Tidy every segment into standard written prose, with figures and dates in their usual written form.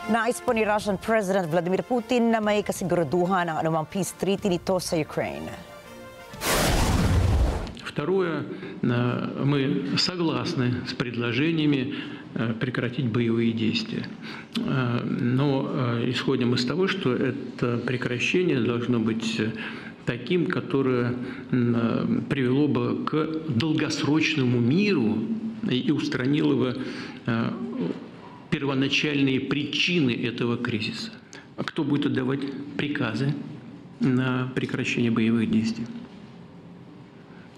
Nais po ni Russian President Vladimir Putin na may kasiguraduhan ang anumang peace treaty nito sa Ukraine. Второе, мы согласны с предложениями прекратить боевые действия. Но исходим из того, что это прекращение должно быть таким, которое привело бы к долгосрочному миру и устранило бы первоначальные причины этого кризиса. А кто будет отдавать приказы на прекращение боевых действий?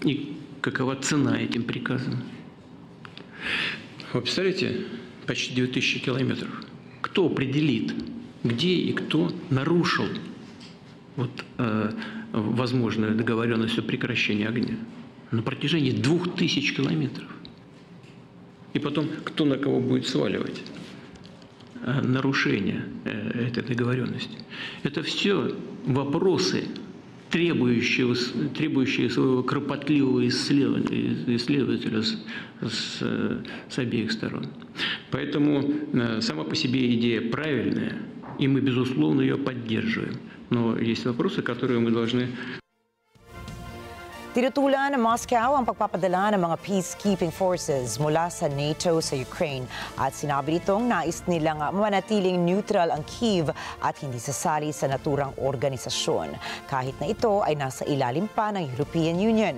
И какова цена этим приказам? Вы представляете, почти 2000 километров. Кто определит, где и кто нарушил возможную договоренность о прекращении огня на протяжении 2000 километров? И потом, кто на кого будет сваливать нарушение этой договоренности? Это все вопросы, требующие своего кропотливого исследователя с обеих сторон. Поэтому сама по себе идея правильная, и мы, безусловно, ее поддерживаем. Но есть вопросы, которые мы должны... Tinutulan ng Moscow ang pagpapadala ng mga peacekeeping forces mula sa NATO sa Ukraine at sinabi nitong nais nilang manatiling neutral ang Kyiv at hindi sasali sa naturang organisasyon kahit na ito ay nasa ilalim pa ng European Union.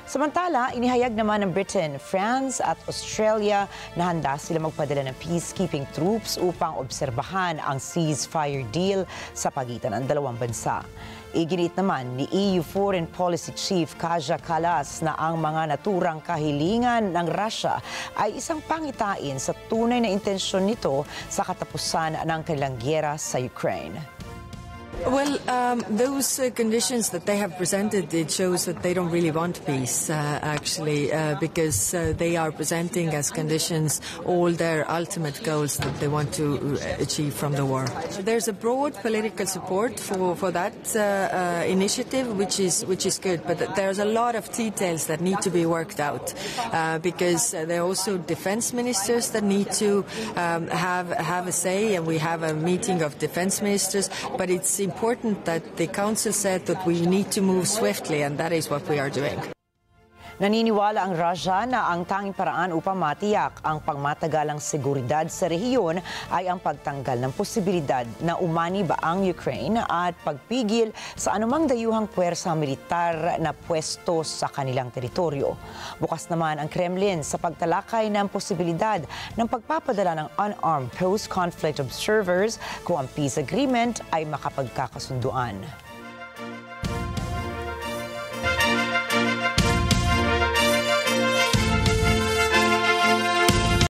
Samantala, inihayag naman ng Britain, France at Australia na handa sila magpadala ng peacekeeping troops upang obserbahan ang ceasefire deal sa pagitan ng dalawang bansa. Iginit naman ni EU Foreign Policy Chief Kaja Kallas na ang mga naturang kahilingan ng Russia ay isang pangitain sa tunay na intensyon nito sa katapusan ng kanilang giyera sa Ukraine. Well, those conditions that they have presented, it shows that they don't really want peace, actually, because they are presenting as conditions all their ultimate goals that they want to achieve from the war. There's a broad political support for that initiative, which is good, but there's a lot of details that need to be worked out, because there are also defense ministers that need to have a say, and we have a meeting of defense ministers, but it's important that the Council said that we need to move swiftly, and that is what we are doing. Naniniwala ang Russia na ang tanging paraan upang matiyak ang pangmatagalang seguridad sa rehiyon ay ang pagtanggal ng posibilidad na umani ba ang Ukraine at pagpigil sa anumang dayuhang puwersang militar na pwesto sa kanilang teritoryo. Bukas naman ang Kremlin sa pagtalakay ng posibilidad ng pagpapadala ng unarmed post-conflict observers kung ang peace agreement ay makapagkakasunduan.